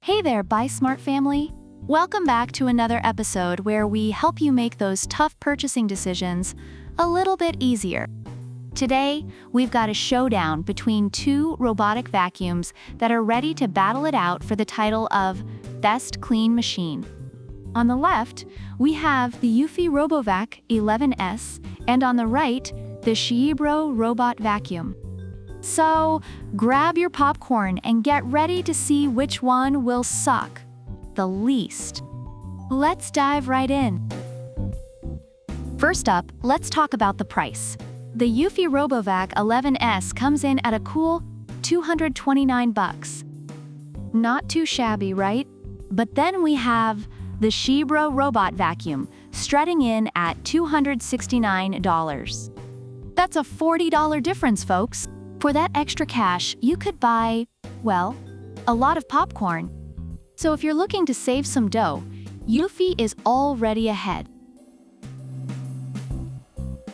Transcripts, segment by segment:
Hey there, Buy Smart family! Welcome back to another episode where we help you make those tough purchasing decisions a little bit easier. Today, we've got a showdown between two robotic vacuums that are ready to battle it out for the title of Best Clean Machine. On the left, we have the eufy RoboVac 11S, and on the right, the XIEBro robot vacuum. So, grab your popcorn and get ready to see which one will suck the least. Let's dive right in. First up, let's talk about the price. The eufy RoboVac 11S comes in at a cool $229. Not too shabby, right? But then we have the XIEBro robot vacuum, strutting in at $269. That's a $40 difference, folks. For that extra cash, you could buy, well, a lot of popcorn. So if you're looking to save some dough, eufy is already ahead.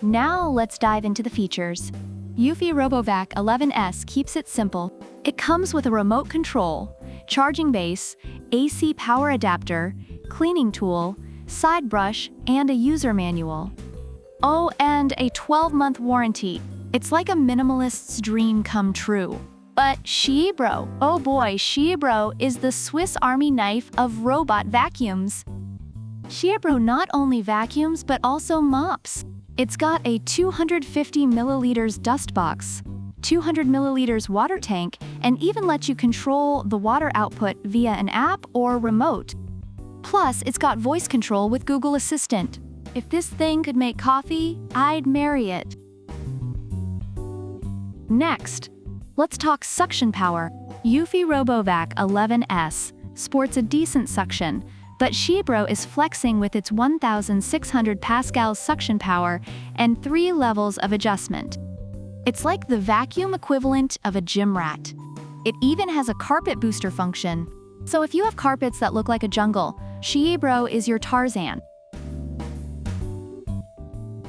Now let's dive into the features. eufy RoboVac 11S keeps it simple. It comes with a remote control, charging base, AC power adapter, cleaning tool, side brush, and a user manual. Oh, and a 12-month warranty. It's like a minimalist's dream come true. But XIEBro, oh boy, XIEBro is the Swiss Army knife of robot vacuums. XIEBro not only vacuums but also mops. It's got a 250 milliliters dust box, 200 milliliters water tank, and even lets you control the water output via an app or remote. Plus, it's got voice control with Google Assistant. If this thing could make coffee, I'd marry it. Next, let's talk suction power. eufy RoboVac 11S sports a decent suction, but XIEBro is flexing with its 1,600 pascals suction power and 3 levels of adjustment. It's like the vacuum equivalent of a gym rat. It even has a carpet booster function. So if you have carpets that look like a jungle, XIEBro is your Tarzan.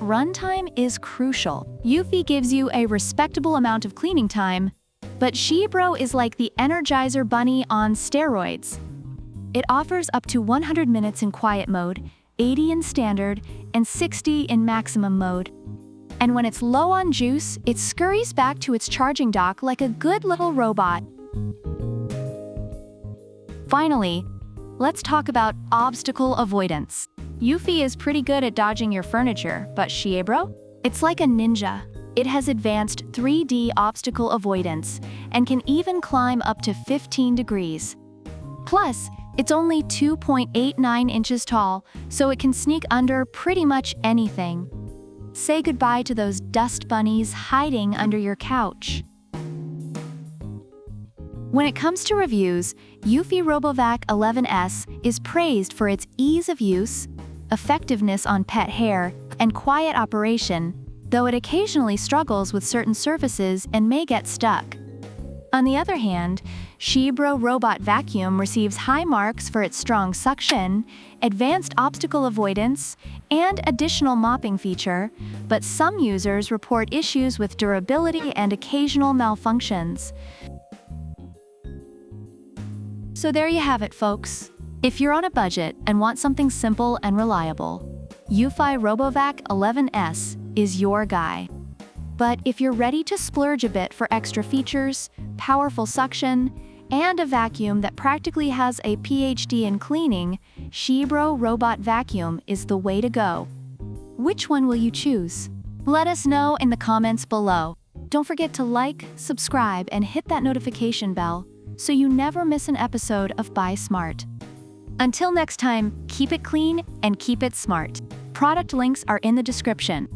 Runtime is crucial. eufy gives you a respectable amount of cleaning time, but XIEBro is like the Energizer Bunny on steroids. It offers up to 100 minutes in quiet mode, 80 in standard, and 60 in maximum mode. And when it's low on juice, it scurries back to its charging dock like a good little robot. Finally, let's talk about obstacle avoidance. eufy is pretty good at dodging your furniture, but XIEBro? It's like a ninja. It has advanced 3D obstacle avoidance and can even climb up to 15 degrees. Plus, it's only 2.89 inches tall, so it can sneak under pretty much anything. Say goodbye to those dust bunnies hiding under your couch. When it comes to reviews, eufy RoboVac 11S is praised for its ease of use, effectiveness on pet hair, and quiet operation, though it occasionally struggles with certain surfaces and may get stuck. On the other hand, XIEBro Robot Vacuum receives high marks for its strong suction, advanced obstacle avoidance, and additional mopping feature, but some users report issues with durability and occasional malfunctions. So there you have it, folks. If you're on a budget and want something simple and reliable, eufy RoboVac 11S is your guy. But if you're ready to splurge a bit for extra features, powerful suction, and a vacuum that practically has a PhD in cleaning, XIEBro Robot Vacuum is the way to go. Which one will you choose? Let us know in the comments below. Don't forget to like, subscribe, and hit that notification bell so you never miss an episode of Buy Smart. Until next time, keep it clean and keep it smart. Product links are in the description.